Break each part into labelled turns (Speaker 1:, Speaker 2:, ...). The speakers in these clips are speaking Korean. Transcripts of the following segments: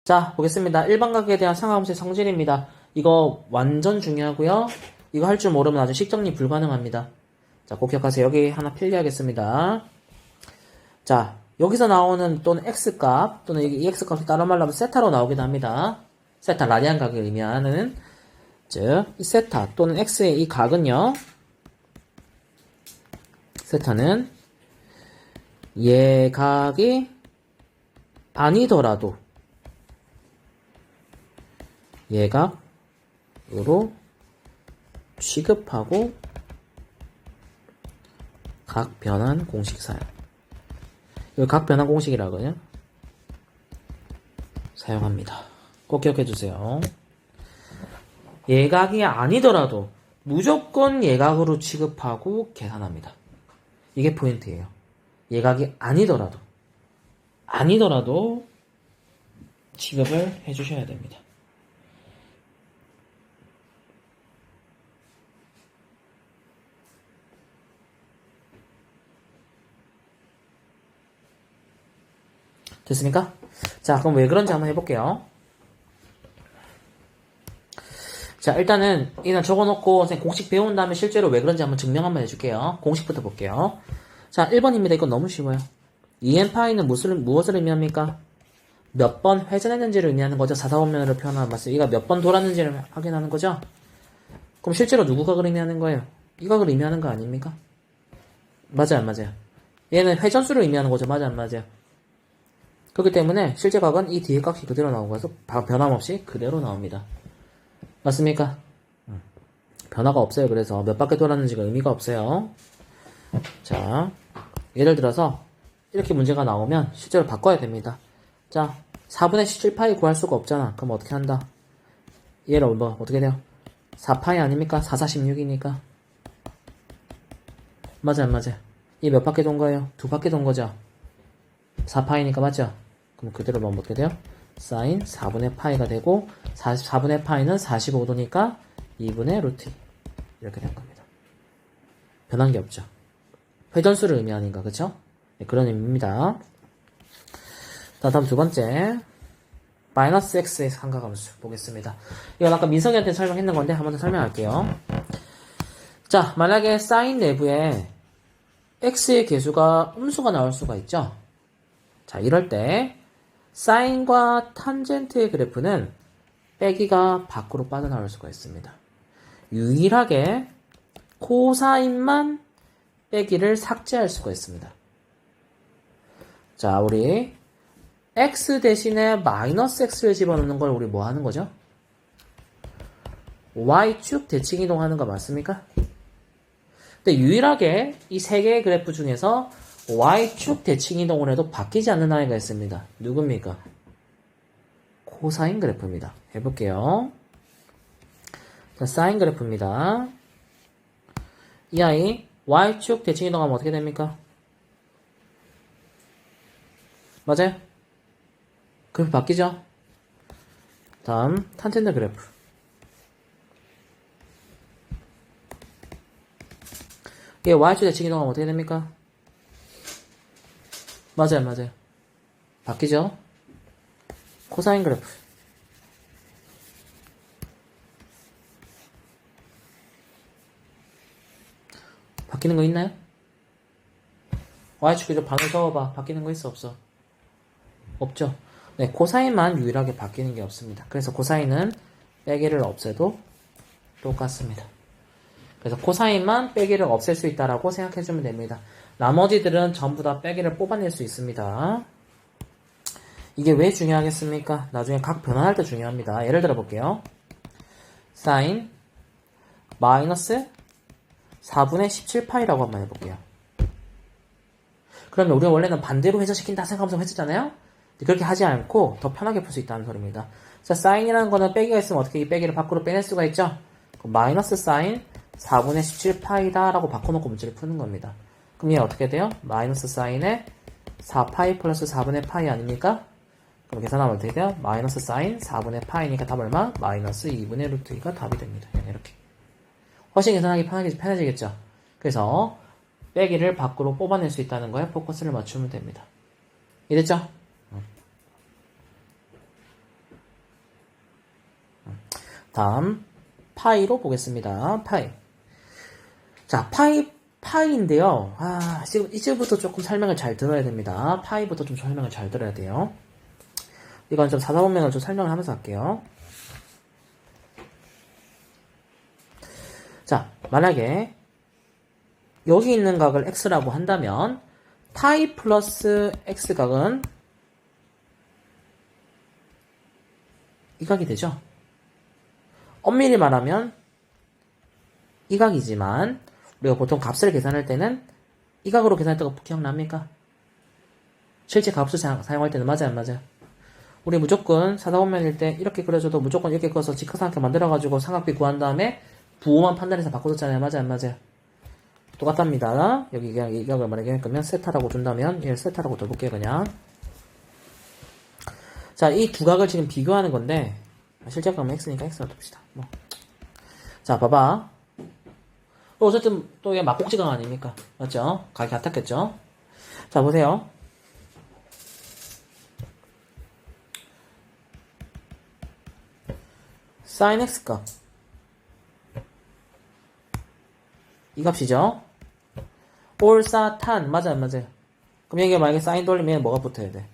Speaker 1: 자, 보겠습니다. 일반각에 대한 상하함수의 성질입니다. 이거 완전 중요하고요. 이거 할 줄 모르면 아주 식정리 불가능합니다. 자, 꼭 기억하세요. 여기 하나 필기하겠습니다. 자, 여기서 나오는 또는 x값 또는 이 x값이 다른 말로 하면 세타로 나오기도 합니다. 세타, 라디안 각을 의미하는 즉, 이 세타 또는 x의 이 각은요. 세타는 예각이 아니더라도 예각으로 취급하고 각 변환 공식 사용. 이걸 각 변환 공식이라고요. 사용합니다. 꼭 기억해 주세요. 예각이 아니더라도 무조건 예각으로 취급하고 계산합니다. 이게 포인트예요. 예각이 아니더라도 취급을 해주셔야 됩니다. 됐습니까? 자, 그럼 왜 그런지 한번 해볼게요. 자, 일단은 적어놓고 선생님 공식 배운 다음에 실제로 왜 그런지 한번 증명 한번 해줄게요. 공식부터 볼게요. 자, 1번입니다. 이건 너무 쉬워요. EN파이는 무엇을 의미합니까? 몇 번 회전했는지를 의미하는 거죠. 사사원면으로 표현하는 말씀. 이가 몇 번 돌았는지를 확인하는 거죠. 그럼 실제로 누구 각을 의미하는 거예요? 이 각을 의미하는 거 아닙니까? 맞아요, 안 맞아요? 얘는 회전수를 의미하는 거죠. 맞아요, 안 맞아요? 그렇기 때문에 실제 각은 이 뒤에 값이 그대로 나오고 해서 변함없이 그대로 나옵니다. 맞습니까? 변화가 없어요. 그래서 몇 바퀴 돌았는지가 의미가 없어요. 자, 예를 들어서 이렇게 문제가 나오면 실제로 바꿔야 됩니다. 자, 4분의 17파이 구할 수가 없잖아. 그럼 어떻게 한다? 얘를 어떻게 돼요? 4파이 아닙니까? 4, 4, 16이니까. 맞아요, 안 맞아요? 이 몇 바퀴 돈 거예요? 2바퀴 돈 거죠? 4파이니까 맞죠? 그럼 그대로 보면 어떻게 돼요? 사인 4분의 파이가 되고 4분의 파이는 45도니까 2분의 루트 이렇게 된 겁니다. 변한 게 없죠. 회전수를 의미하는 거, 그쵸? 네, 그런 의미입니다. 자, 다음 두 번째 마이너스 x의 삼각함수 보겠습니다. 이건 아까 민석이한테 설명했는 건데 한 번 더 설명할게요. 자, 만약에 사인 내부에 x의 개수가 음수가 나올 수가 있죠. 자, 이럴 때 사인과 탄젠트의 그래프는 빼기가 밖으로 빠져나올 수가 있습니다. 유일하게 코사인만 빼기를 삭제할 수가 있습니다. 자, 우리 x 대신에 마이너스 x를 집어넣는 걸 우리 뭐 하는 거죠? y축 대칭 이동하는 거 맞습니까? 근데 유일하게 이 세 개의 그래프 중에서 y축 대칭 이동을 해도 바뀌지 않는 아이가 있습니다. 누굽니까? 코사인 그래프입니다. 해볼게요. 자, 사인 그래프입니다. 이 아이 y축 대칭 이동하면 어떻게 됩니까? 맞아요? 그래프 바뀌죠? 다음 탄젠트 그래프. 이게 y축 대칭 이동하면 어떻게 됩니까? 맞아요, 맞아요. 바뀌죠? 코사인 그래프. 바뀌는 거 있나요? y축 좀 방을 써봐. 바뀌는 거 있어, 없어? 없죠? 네, 코사인만 유일하게 바뀌는 게 없습니다. 그래서 코사인은 빼기를 없애도 똑같습니다. 그래서 코사인만 빼기를 없앨 수 있다라고 생각해주면 됩니다. 나머지들은 전부 다 빼기를 뽑아낼 수 있습니다. 이게 왜 중요하겠습니까? 나중에 각 변환할 때 중요합니다. 예를 들어 볼게요. 사인 마이너스 4분의 17파이라고 한번 해볼게요. 그러면 우리가 원래는 반대로 회전시킨다 생각하면서 했었잖아요? 그렇게 하지 않고 더 편하게 풀 수 있다는 소리입니다. 자, 사인이라는 거는 빼기가 있으면 어떻게 이 빼기를 밖으로 빼낼 수가 있죠? 마이너스 사인 4분의 17파이다 라고 바꿔놓고 문제를 푸는 겁니다. 그럼 얘 어떻게 돼요? 마이너스 사인에 4파이 플러스 4분의 파이 아닙니까? 그럼 계산하면 어떻게 돼요? 마이너스 사인 4분의 파이니까 답 얼마? 마이너스 2분의 루트 2가 답이 됩니다. 이렇게. 훨씬 계산하기 편해지겠죠? 그래서 빼기를 밖으로 뽑아낼 수 있다는 거에 포커스를 맞추면 됩니다. 이해됐죠? 다음 파이로 보겠습니다. 파이. 자, 파이인데요. 지금 이제부터 조금 설명을 잘 들어야 됩니다. 파이부터 좀 설명을 잘 들어야 돼요. 이건 좀 사사본면을 좀 설명을 하면서 할게요. 자, 만약에 여기 있는 각을 x라고 한다면 파이 플러스 x각은 이 각이 되죠. 엄밀히 말하면 이 각이지만 우리가 보통 값을 계산할 때는 이 각으로 계산할 때가 기억납니까? 실제 값을 사용할 때는 맞아요, 안 맞아요? 우리 무조건 사사본면일 때 이렇게 그려줘도 무조건 이렇게 그어서 직각삼각형 만들어가지고 삼각비 구한 다음에 부호만 판단해서 바꿔줬잖아요, 맞아요, 안 맞아요? 똑같답니다. 여기 그냥 이 각을 만약에 그러면 세타라고 준다면 얘를 세타라고 둬볼게요, 그냥. 자, 이 두 각을 지금 비교하는 건데 실제 값은 x니까 x로 둡시다. 자, 봐봐. 어쨌든 또 이게 막곡지각 아닙니까? 맞죠? 각이 같았겠죠? 자, 보세요. sin x값 이 값이죠? 올사탄 맞아요, 안 맞아요? 그럼 여기에 만약에 sin 돌리면 뭐가 붙어야 돼?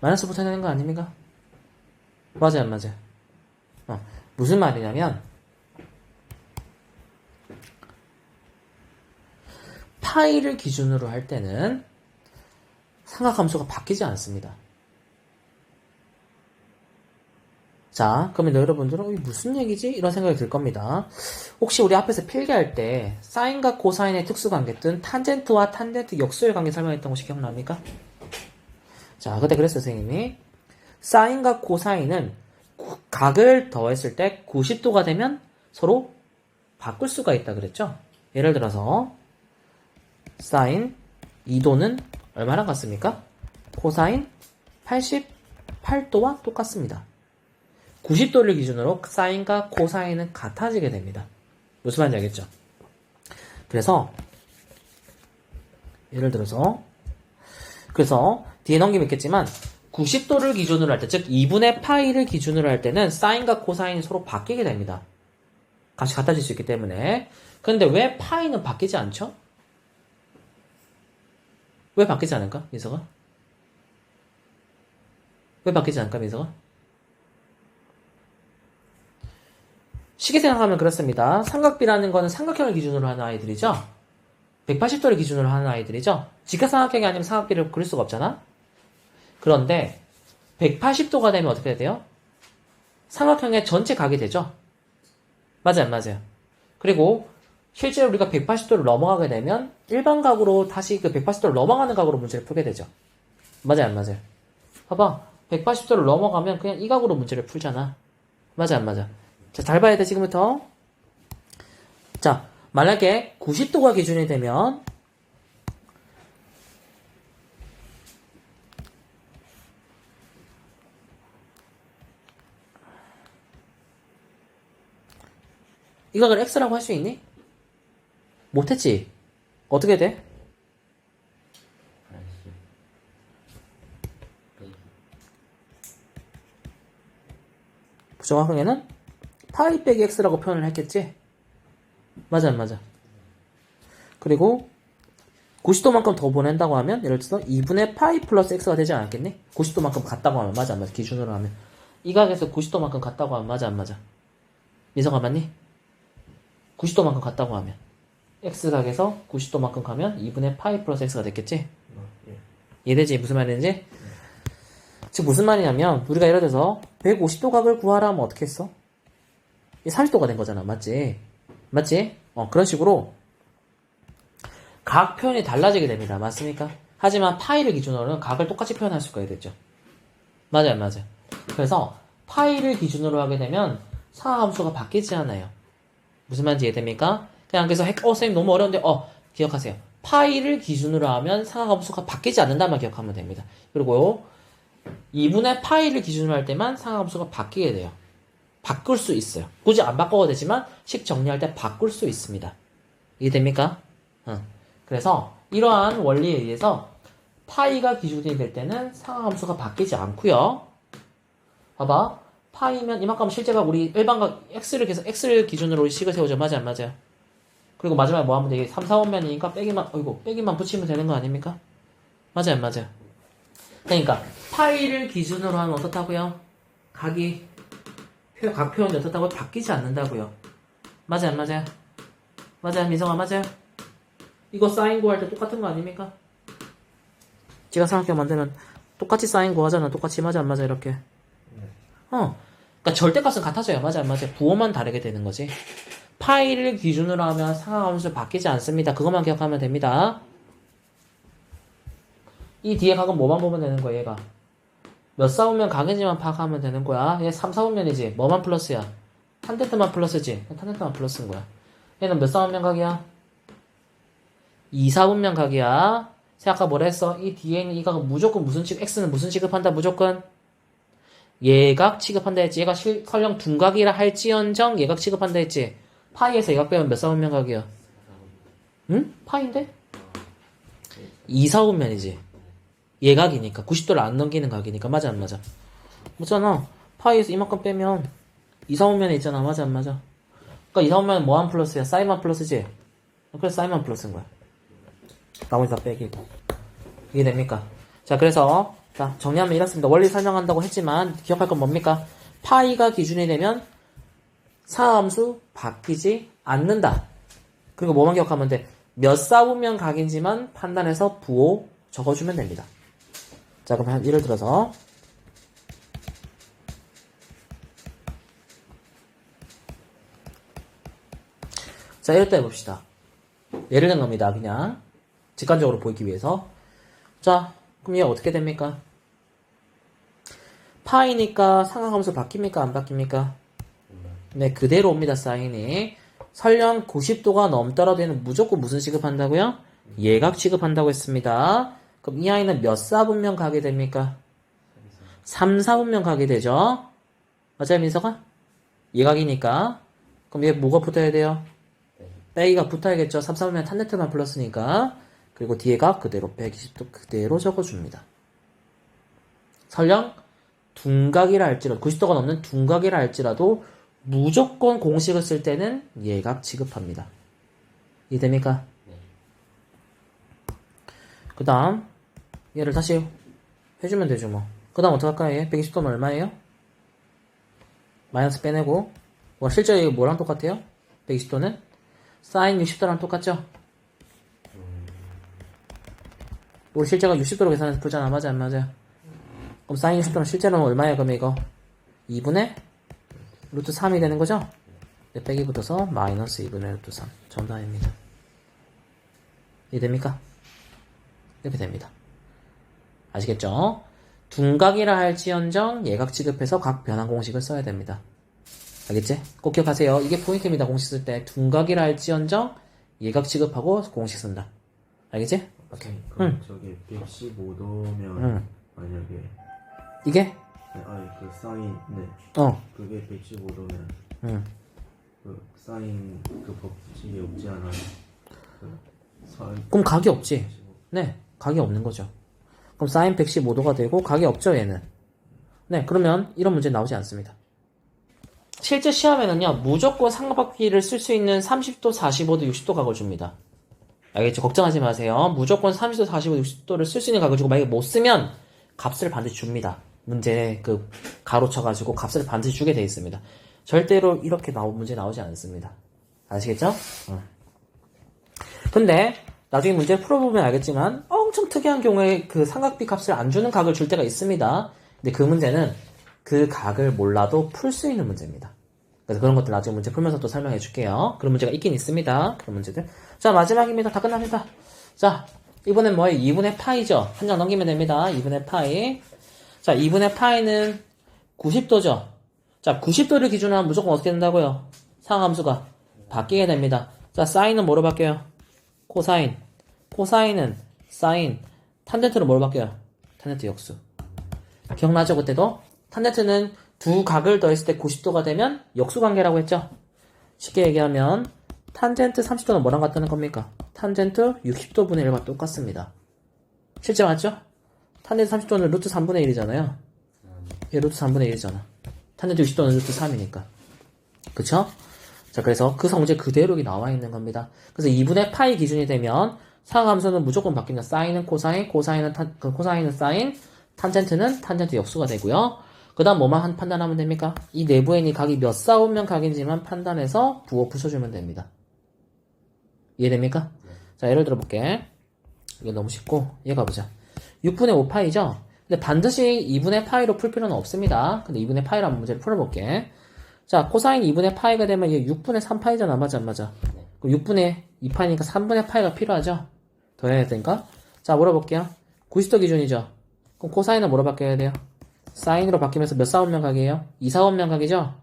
Speaker 1: 마이너스 붙어야 되는 거 아닙니까? 맞아요, 안 맞아요? 무슨 말이냐면 파이를 기준으로 할 때는 삼각함수가 바뀌지 않습니다. 자, 그러면 여러분들은 이게 무슨 얘기지? 이런 생각이 들 겁니다. 혹시 우리 앞에서 필기할 때 사인과 코사인의 특수관계 뜬 탄젠트와 탄젠트 역수의 관계 설명했던 거 혹시 기억납니까? 자, 그때 그랬어요, 선생님이. 사인과 코사인은 각을 더했을 때 90도가 되면 서로 바꿀 수가 있다 그랬죠? 예를 들어서 사인 2도는 얼마나 같습니까? 코사인 88도와 똑같습니다. 90도를 기준으로 사인과 코사인은 같아지게 됩니다. 무슨 말인지 알겠죠? 그래서 예를 들어서 뒤에 넘기면 있겠지만 90도를 기준으로 할 때, 즉 2분의 파이를 기준으로 할 때는 사인과 코사인이 서로 바뀌게 됩니다. 값이 같아질 수 있기 때문에. 근데 왜 파이는 바뀌지 않죠? 왜 바뀌지 않을까, 민서가? 왜 바뀌지 않을까, 민서가? 쉽게 생각하면 그렇습니다. 삼각비라는 거는 삼각형을 기준으로 하는 아이들이죠? 180도를 기준으로 하는 아이들이죠? 직각삼각형이 아니면 삼각비를 그릴 수가 없잖아? 그런데 180도가 되면 어떻게 돼요? 삼각형의 전체 각이 되죠? 맞아요, 안 맞아요? 그리고 실제로 우리가 180도를 넘어가게 되면 일반 각으로 다시 그 180도를 넘어가는 각으로 문제를 풀게 되죠. 맞아요, 안 맞아요? 봐봐. 180도를 넘어가면 그냥 이 각으로 문제를 풀잖아. 맞아, 안 맞아? 자, 잘 봐야 돼, 지금부터. 자, 만약에 90도가 기준이 되면 이 각을 x라고 할 수 있니? 못했지? 어떻게 돼? 부정확하게는 파이 빼기 x라고 표현을 했겠지? 맞아, 안 맞아? 그리고 90도만큼 더 보낸다고 하면 예를 들어서 2분의 파이 플러스 x가 되지 않았겠니? 90도만큼 같다고 하면 맞아, 안 맞아? 기준으로 하면 이 각에서 90도만큼 같다고 하면 맞아, 안 맞아? 민성아 맞니? 90도만큼 같다고 하면 x각에서 90도만큼 가면 2분의 파이 플러스 x가 됐겠지? 이해되지? 무슨 말인지? 즉 무슨 말이냐면 우리가 예를 들어서 150도 각을 구하라 하면 어떻게 했어? 40도가 된 거잖아, 맞지? 맞지? 그런 식으로 각 표현이 달라지게 됩니다. 맞습니까? 하지만 파이를 기준으로는 각을 똑같이 표현할 수가 있겠죠. 맞아요, 맞아요. 그래서 파이를 기준으로 하게 되면 상하함수가 바뀌지 않아요. 무슨 말인지 이해됩니까? 그냥 그래서 선생님 너무 어려운데 기억하세요. 파이를 기준으로 하면 상하함수가 바뀌지 않는다만 기억하면 됩니다. 그리고 2분의 파이를 기준으로 할 때만 상하함수가 바뀌게 돼요. 바꿀 수 있어요. 굳이 안 바꿔도 되지만 식 정리할 때 바꿀 수 있습니다. 이해됩니까? 그래서 이러한 원리에 의해서 파이가 기준이 될 때는 상하함수가 바뀌지 않고요. 봐봐. 파이면 이만큼 실제가 우리 일반각 x를 기준으로 식을 세우죠. 맞아요, 안 맞아요? 그리고 마지막에 뭐 하면 돼? 3, 4원면이니까 빼기만 붙이면 되는 거 아닙니까? 맞아요, 안 맞아요? 그러니까 파이를 기준으로 하면 어떻다고요? 각 표현이 어떻다고요? 바뀌지 않는다고요. 맞아요, 안 맞아요? 맞아요, 민성아, 맞아요? 이거 사인 구할 때 똑같은 거 아닙니까? 제가 삼각형 만들면 똑같이 사인 구하잖아. 똑같이 맞아, 안 맞아, 이렇게. 그러니까 절대값은 같아져요. 맞아, 안 맞아? 부호만 다르게 되는 거지. 파이를 기준으로 하면 상하함수 바뀌지 않습니다. 그것만 기억하면 됩니다. 이 뒤에 각은 뭐만 보면 되는 거야, 얘가? 몇 사분면 각인지만 파악하면 되는 거야. 얘 3, 4분면이지. 뭐만 플러스야? 탄젠트만 플러스지. 탄젠트만 플러스인 거야. 얘는 몇 사분면 각이야? 2, 4분면 각이야. 아까 뭐라 했어? 이 뒤에 있는 이 각은 무조건 x는 무슨 취급한다? 무조건 예각 취급한다 했지. 얘가 설령 둔각이라 할지언정 예각 취급한다 했지. 파이에서 예각 빼면 몇 사분면 각이야? 응? 파이인데? 2, 4분면이지. 예각이니까 90도를 안 넘기는 각이니까. 맞아, 안 맞아? 맞잖아. 파이에서 이만큼 빼면 2, 4분면에 있잖아. 맞아, 안 맞아? 그러니까 2, 4분면은 뭐한 플러스야? 사인만 플러스지? 그래서 사인만 플러스인 거야. 나머지 다 빼기고. 이게 됩니까? 자, 그래서 자, 정리하면 이렇습니다. 원리 설명한다고 했지만 기억할 건 뭡니까? 파이가 기준이 되면 상하함수 바뀌지 않는다. 그리고 뭐만 기억하면 돼? 몇 사분면 각인지만 판단해서 부호 적어주면 됩니다. 자, 그럼 한 예를 들어서 자, 이럴 때 해봅시다. 예를 든 겁니다. 그냥 직관적으로 보이기 위해서. 자, 그럼 얘 어떻게 됩니까? 파이니까 상하함수 바뀝니까? 안 바뀝니까? 네, 그대로 옵니다. 사인이. 설령 90도가 넘더라도 얘는 무조건 무슨 취급한다고요? 예각 취급한다고 했습니다. 그럼 이 아이는 몇 사분면 가게 됩니까? 3, 4분면 가게 되죠? 맞아요, 민서가? 예각이니까. 그럼 얘 뭐가 붙어야 돼요? 빼기가 붙어야겠죠? 3, 4분면 탄젠트만 플러스니까. 그리고 뒤에가 그대로 120도 그대로 적어줍니다. 설령 둔각이라 할지라도 90도가 넘는 둔각이라 할지라도 무조건 공식을 쓸 때는 예각 취급합니다. 이해됩니까? 그 다음 얘를 다시 해주면 되죠 뭐. 그 다음 어떡할까요? 얘 120도는 얼마예요? 마이너스 빼내고 실제 뭐랑 똑같아요? 120도는? 사인 60도랑 똑같죠? 우리 실제가 60도로 계산해서 풀잖아. 맞아, 안 맞아? 그럼 사인 60도는 실제로는 얼마예요? 그럼 이거 2분의 루트 3이 되는 거죠? 네, 빼기 붙어서 마이너스 2분의 루트 3 정답입니다. 이해됩니까? 이렇게 됩니다. 아시겠죠? 둔각이라 할지언정 예각 취급해서 각 변환 공식을 써야 됩니다. 알겠지? 꼭 기억하세요. 이게 포인트입니다. 공식 쓸 때 둔각이라 할지언정 예각 취급하고 공식 쓴다. 알겠지?
Speaker 2: 오케이. 그럼 저기 115도면 만약에
Speaker 1: 이게?
Speaker 2: 아니 그 사인 그게 115도면 그 사인 그 법칙이 없지 않아요?
Speaker 1: 그럼 각이 없지. 네, 각이 없는 거죠. 그럼 사인 115도가 되고 각이 없죠, 얘는. 네, 그러면 이런 문제 나오지 않습니다. 실제 시험에는요, 무조건 삼각바퀴를 쓸 수 있는 30도, 45도, 60도 각을 줍니다. 알겠죠? 걱정하지 마세요. 무조건 30도, 45도, 60도를 쓸 수 있는 각을 주고 만약에 못 쓰면 값을 반드시 줍니다. 문제 가로쳐가지고 값을 반드시 주게 되어 있습니다. 절대로 이렇게 문제 나오지 않습니다. 아시겠죠? 근데 나중에 문제를 풀어보면 알겠지만 엄청 특이한 경우에 그 삼각비 값을 안 주는 각을 줄 때가 있습니다. 근데 그 문제는 그 각을 몰라도 풀 수 있는 문제입니다. 그래서 그런 것들 나중에 문제 풀면서 또 설명해 줄게요. 그런 문제가 있긴 있습니다. 그런 문제들. 자, 마지막입니다. 다 끝납니다. 자, 이번엔 뭐예요? 2분의 파이죠. 한 장 넘기면 됩니다. 2분의 파이. 자, 2분의 파이는 90도죠. 자, 90도를 기준으로 하면 무조건 어떻게 된다고요? 상함수가 바뀌게 됩니다. 자, 사인은 뭐로 바뀌어요? 코사인. 코사인은 사인. 탄젠트는 뭐로 바뀌어요? 탄젠트 역수. 기억나죠? 그때도? 탄젠트는 두 각을 더했을 때 90도가 되면 역수 관계라고 했죠? 쉽게 얘기하면 탄젠트 30도는 뭐랑 같다는 겁니까? 탄젠트 60도 분의 1과 똑같습니다. 실제 맞죠? 탄젠트 30도는 루트 3분의 1이잖아요. 얘 루트 3분의 1이잖아. 탄젠트 60도는 루트 3이니까. 그쵸? 자, 그래서 그 성질 그대로 여기 나와 있는 겁니다. 그래서 2분의 파이 기준이 되면 상함수는 무조건 바뀝니다. 사인은 코사인, 코사인은 사인, 탄젠트는 탄젠트 역수가 되고요. 그 다음 뭐만 판단하면 됩니까? 이 내부에 있는 각이 몇 사오면 각인지만 판단해서 부호 부숴주면 됩니다. 이해됩니까? 자, 예를 들어 볼게. 이게 너무 쉽고, 얘 가보자. 6분의 5파이죠? 근데 반드시 2분의 파이로 풀 필요는 없습니다. 근데 2분의 파이로 한번 문제를 풀어볼게. 자, 코사인 2분의 파이가 되면 얘 6분의 3파이잖아. 맞아, 안 맞아? 그럼 6분의 2파이니까 3분의 파이가 필요하죠? 더 해야 되니까. 자, 물어볼게요. 90도 기준이죠? 그럼 코사인은 뭐로 바뀌어야 돼요? 사인으로 바뀌면서 몇 사원면 각이에요? 2 사원면 각이죠?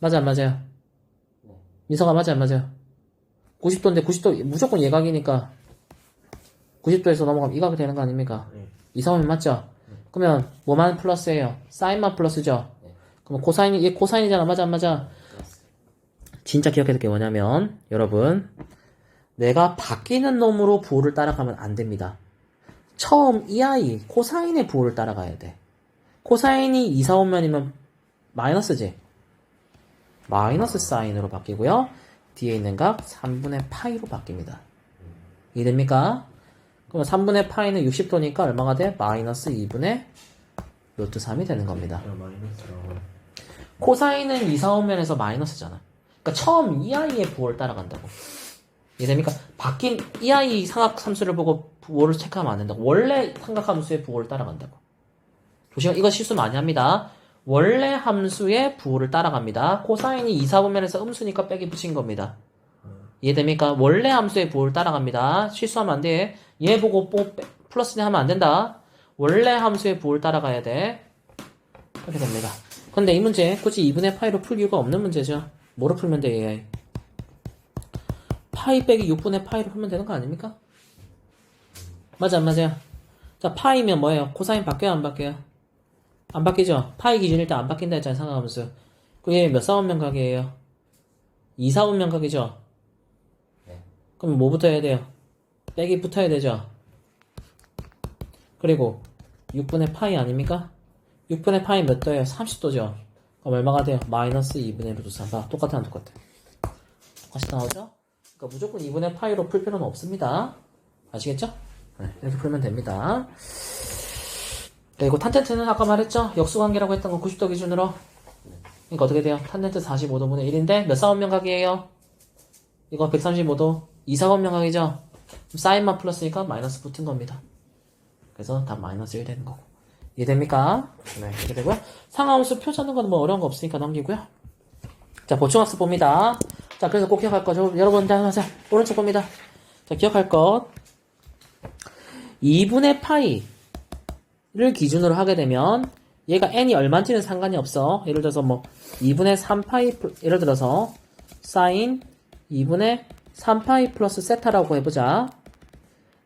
Speaker 1: 맞아, 안 맞아요? 민서가 맞아, 안 맞아요? 90도인데 90도 무조건 예각이니까 90도에서 넘어가면 이 각이 되는 거 아닙니까? 2 사원면 맞죠? 그러면 뭐만 플러스예요? 사인만 플러스죠? 그럼 코사인이, 얘 코사인이잖아. 맞아, 안 맞아? 진짜 기억해야 될 게 뭐냐면, 여러분, 내가 바뀌는 놈으로 부호를 따라가면 안 됩니다. 처음 이 아이, 코사인의 부호를 따라가야 돼. 코사인이 2, 4, 5면이면 마이너스지? 마이너스 사인으로 바뀌고요. 뒤에 있는 각 3분의 파이로 바뀝니다. 이해됩니까? 그러면 3분의 파이는 60도니까 얼마가 돼? 마이너스 2분의 루트 3이 되는 겁니다. 코사인은 2, 4, 5면에서 마이너스잖아. 그러니까 처음 이 아이의 부호를 따라간다고. 이해됩니까? 바뀐 이 아이 삼각함수를 보고 부호를 체크하면 안 된다고. 원래 삼각함수의 부호를 따라간다고. 조심, 이거 실수 많이 합니다. 원래 함수의 부호를 따라갑니다. 코사인이 2, 4, 5면에서 음수니까 빼기 붙인 겁니다. 이해됩니까? 원래 함수의 부호를 따라갑니다. 실수하면 안 돼. 얘 보고 플러스네 하면 안 된다. 원래 함수의 부호를 따라가야 돼. 그렇게 됩니다. 근데 이 문제 굳이 2분의 파이로 풀 이유가 없는 문제죠. 뭐로 풀면 돼, AI? 파이 빼기 6분의 파이로 풀면 되는 거 아닙니까? 맞아, 안 맞아요? 자, 파이면 뭐예요? 코사인 바뀌어요, 안 바뀌어요? 안 바뀌죠? 파이 기준일 때 안 바뀐다 했잖아요, 상하함수. 그게 몇 사원면 각이에요? 2, 4원면 각이죠? 그럼 뭐부터 해야 돼요? 빼기 붙어야 되죠? 그리고 6분의 파이 아닙니까? 6분의 파이 몇 도예요? 30도죠? 그럼 얼마가 돼요? 마이너스 2분의 루트 3. 봐, 똑같아, 안 똑같아? 똑같이 나오죠? 그러니까 무조건 2분의 파이로 풀 필요는 없습니다. 아시겠죠? 네, 이렇게 풀면 됩니다. 그리고 탄젠트는 아까 말했죠? 역수관계라고 했던 거 90도 기준으로. 그러니까 어떻게 돼요? 탄젠트 45도분의 1인데 몇 사원면 각이에요? 이거 135도. 2 사원면 각이죠? 사인만 플러스니까 마이너스 붙은 겁니다. 그래서 답 마이너스 1 되는 거고. 이해됩니까? 네, 이렇게 되고요. 상하함수 표 찾는 건 뭐 어려운 거 없으니까 넘기고요. 자, 보충학습 봅니다. 자, 그래서 꼭 기억할 거. 여러분, 자, 오른쪽 봅니다. 자, 기억할 것. 2분의 파이를 기준으로 하게 되면 얘가 n이 얼마인지는 상관이 없어. 예를 들어서 뭐 2분의 3파이, 예를 들어서 사인 2분의 3파이 플러스 세타라고 해보자.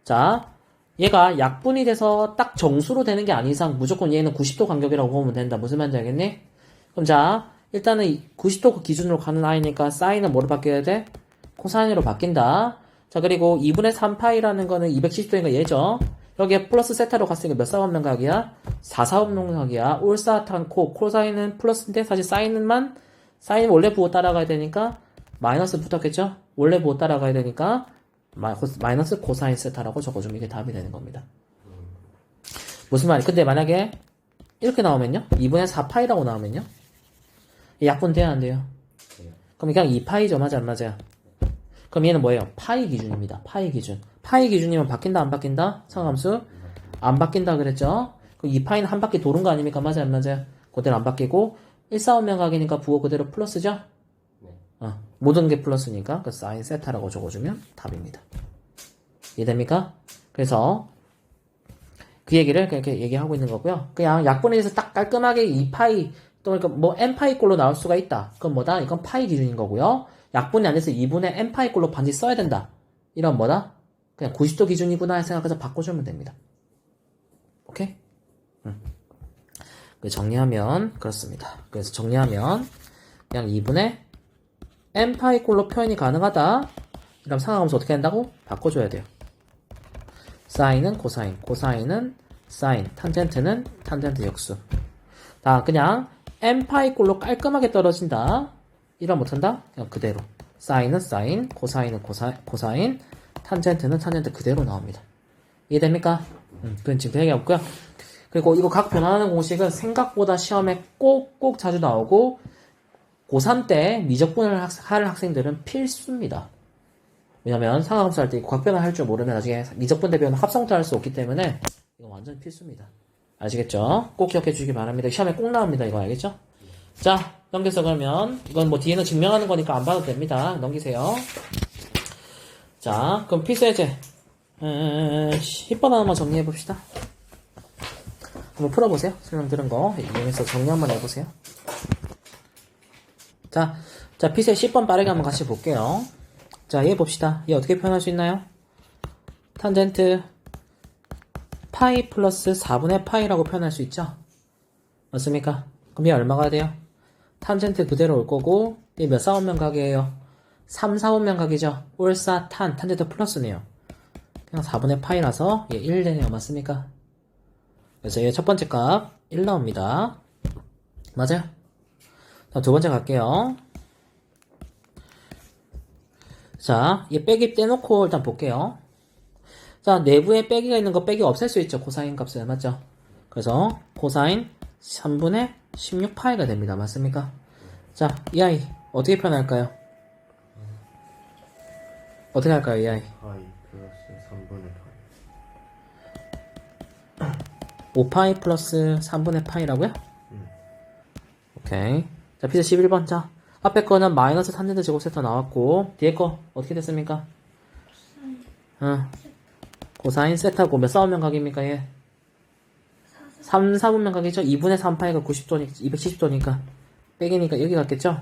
Speaker 1: 자, 얘가 약분이 돼서 딱 정수로 되는 게 아닌 이상 무조건 얘는 90도 간격이라고 보면 된다. 무슨 말인지 알겠니? 그럼 자, 일단은 90도 기준으로 가는 아이니까 사인은 뭐로 바뀌어야 돼? 코사인으로 바뀐다. 자, 그리고 2분의 3파이라는 거는 270도니까 얘죠. 여기에 플러스 세타로 갔으니까 몇 사원면 각이야? 4사원면 각이야. 올사탄코, 코사인은 플러스인데 사실 사인 원래 부호 따라가야 되니까 마이너스 붙었겠죠? 원래 부호 따라가야 되니까 마이너스 코사인 세타라고 적어주면 이게 답이 되는 겁니다. 무슨 말이? 근데 만약에 이렇게 나오면요? 2분의 4파이라고 나오면요? 약분 돼야 안 돼요? 그럼 그냥 2파이죠. 맞아, 안 맞아요? 그럼 얘는 뭐예요? 파이 기준입니다. 파이 기준. 파이 기준이면 바뀐다, 안 바뀐다? 상함수? 안 바뀐다 그랬죠? 그럼 2파이는 한 바퀴 도는 거 아닙니까? 맞아, 안 맞아요? 그대로 안 바뀌고 1사원면 각이니까 부호 그대로 플러스죠? 모든 게 플러스니까 그 사인 세타라고 적어주면 답입니다. 이해됩니까? 그래서 그 얘기를 그렇게 얘기하고 있는 거고요. 그냥 약분에 대해서 딱 깔끔하게 2파이 또 그러니까 뭐 n파이 꼴로 나올 수가 있다. 그건 뭐다? 이건 파이 기준인 거고요. 약분이 안 돼서 2분의 n파이 꼴로 반드시 써야 된다. 이런 뭐다? 그냥 90도 기준이구나 생각해서 바꿔주면 됩니다. 오케이? 정리하면 그렇습니다. 그래서 정리하면 그냥 2분의 n파이 꼴로 표현이 가능하다. 그럼 상하함수 어떻게 한다고? 바꿔줘야 돼요. 사인은 코사인, 코사인은 사인, 탄젠트는 탄젠트 역수. 자, 그냥 n파이 꼴로 깔끔하게 떨어진다. 이런 못한다? 그냥 그대로. 사인은 사인, 코사인은 코사인, 탄젠트는 탄젠트 그대로 나옵니다. 이해됩니까? 그건 지금 되게 없고요. 그리고 이거 각 변환하는 공식은 생각보다 시험에 꼭꼭 자주 나오고 고3 때 미적분을 할 학생들은 필수입니다. 왜냐면 상하함수 할 때 각 변환할 줄 모르면 나중에 미적분 대변 합성도 할 수 없기 때문에 이거 완전 필수입니다. 아시겠죠? 꼭 기억해 주시기 바랍니다. 시험에 꼭 나옵니다. 이거 알겠죠? 자, 넘겨서 그러면 이건 뭐 뒤에는 증명하는 거니까 안 봐도 됩니다. 넘기세요. 자, 그럼 필수예제 10번 하나만 정리해 봅시다. 한번 풀어보세요. 설명 들은 거 이용해서 정리 한번 해보세요. 자, 필수의 10번 빠르게 한번 같이 볼게요. 자, 얘 봅시다. 얘 어떻게 표현할 수 있나요? 탄젠트 파이 플러스 4분의 파이라고 표현할 수 있죠? 맞습니까? 그럼 얘 얼마가 돼요? 탄젠트 그대로 올 거고 얘 몇 사분면 각이에요? 3, 4분면 각이죠? 올사 탄젠트 플러스네요. 그냥 4분의 파이라서 얘 1 되네요. 맞습니까? 그래서 얘 첫 번째 값 1 나옵니다. 맞아요? 다음 두 번째 갈게요. 자, 얘 빼기 떼놓고 일단 볼게요. 자, 내부에 빼기가 있는 거 빼기 없앨 수 있죠. 코사인 값을. 맞죠? 그래서 코사인 3분의 16파이가 됩니다. 맞습니까? 자, 이 아이 어떻게 표현할까요? 어떻게 할까요, 이 아이?
Speaker 2: 파이 플러스 3분의 파이.
Speaker 1: 5파이 플러스 3분의 파이라고요? 오케이. 자, 피자 11번. 자, 앞에 거는 마이너스 탄젠트 제곱 세타 나왔고, 뒤에 거 어떻게 됐습니까? 코사인 세타고 몇 사분면 각입니까, 얘? 3, 4분면 각이죠? 2분의 3파이가 90도니까, 270도니까. 빼기니까 여기 갔겠죠?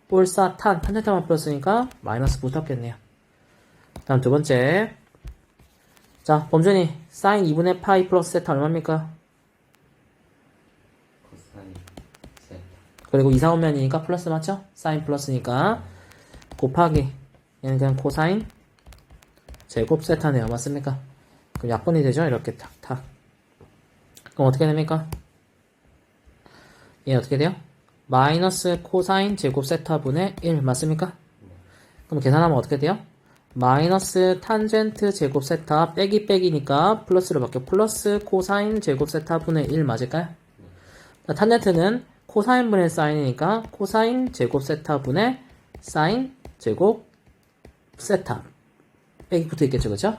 Speaker 1: 올사 탄젠트만 플러스니까 마이너스 붙었겠네요. 다음 두 번째. 자, 범준이, 사인 2분의 파이 플러스 세타 얼마입니까?
Speaker 2: 코사인 세타.
Speaker 1: 그리고 2, 4분면이니까 플러스 맞죠? 사인 플러스니까 곱하기 얘는 그냥 코사인 제곱 세타네요. 맞습니까? 그럼 약분이 되죠? 이렇게 탁탁. 그럼 어떻게 됩니까? 얘 어떻게 돼요? 마이너스 코사인 제곱 세타분의 1 맞습니까? 그럼 계산하면 어떻게 돼요? 마이너스 탄젠트 제곱 세타 빼기 빼기니까 플러스로 바뀌어 플러스 코사인 제곱 세타분의 1 맞을까요? 자, 탄젠트는 코사인분의 사인이니까 코사인 제곱 세타분의 사인 제곱 세타 빼기 붙어 있겠죠, 그죠?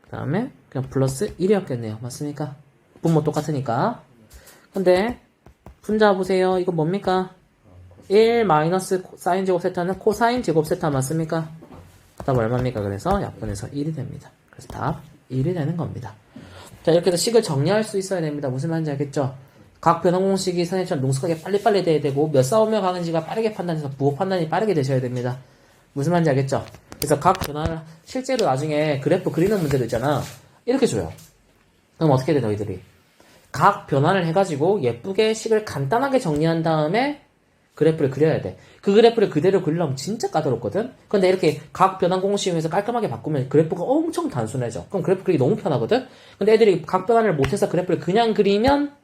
Speaker 1: 그 다음에 그냥 플러스 1이었겠네요. 맞습니까? 분모 똑같으니까. 근데 분자 보세요. 이거 뭡니까? 1 마이너스 사인 제곱 세타는 코사인 제곱 세타 맞습니까? 답 얼마입니까? 그래서 약분해서 1이 됩니다. 그래서 답 1이 되는 겁니다. 자, 이렇게 해서 식을 정리할 수 있어야 됩니다. 무슨 말인지 알겠죠? 각 변환 공식이 선생님처럼 농숙하게 빨리빨리 돼야 되고 몇 사오며 가는지가 빠르게 판단해서 부호 판단이 빠르게 되셔야 됩니다. 무슨 말인지 알겠죠? 그래서 각 변환을 실제로 나중에 그래프 그리는 문제도 있잖아. 이렇게 줘요. 그럼 어떻게 돼 너희들이? 각 변환을 해가지고 예쁘게 식을 간단하게 정리한 다음에 그래프를 그려야 돼. 그 그래프를 그대로 그리려면 진짜 까다롭거든? 근데 이렇게 각 변환 공식에서 깔끔하게 바꾸면 그래프가 엄청 단순해져. 그럼 그래프 그리기 너무 편하거든? 근데 애들이 각 변환을 못해서 그래프를 그냥 그리면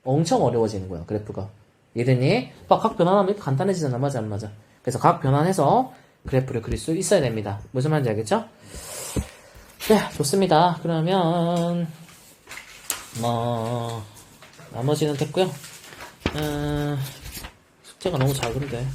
Speaker 1: 엄청 어려워지는 거야, 그래프가. 이해됐니? 각 변환하면 간단해지잖아. 맞아, 안 맞아? 그래서 각 변환해서 그래프를 그릴 수 있어야 됩니다. 무슨 말인지 알겠죠? 네, 좋습니다. 그러면, 나머지는 됐고요. 숙제가 너무 작은데.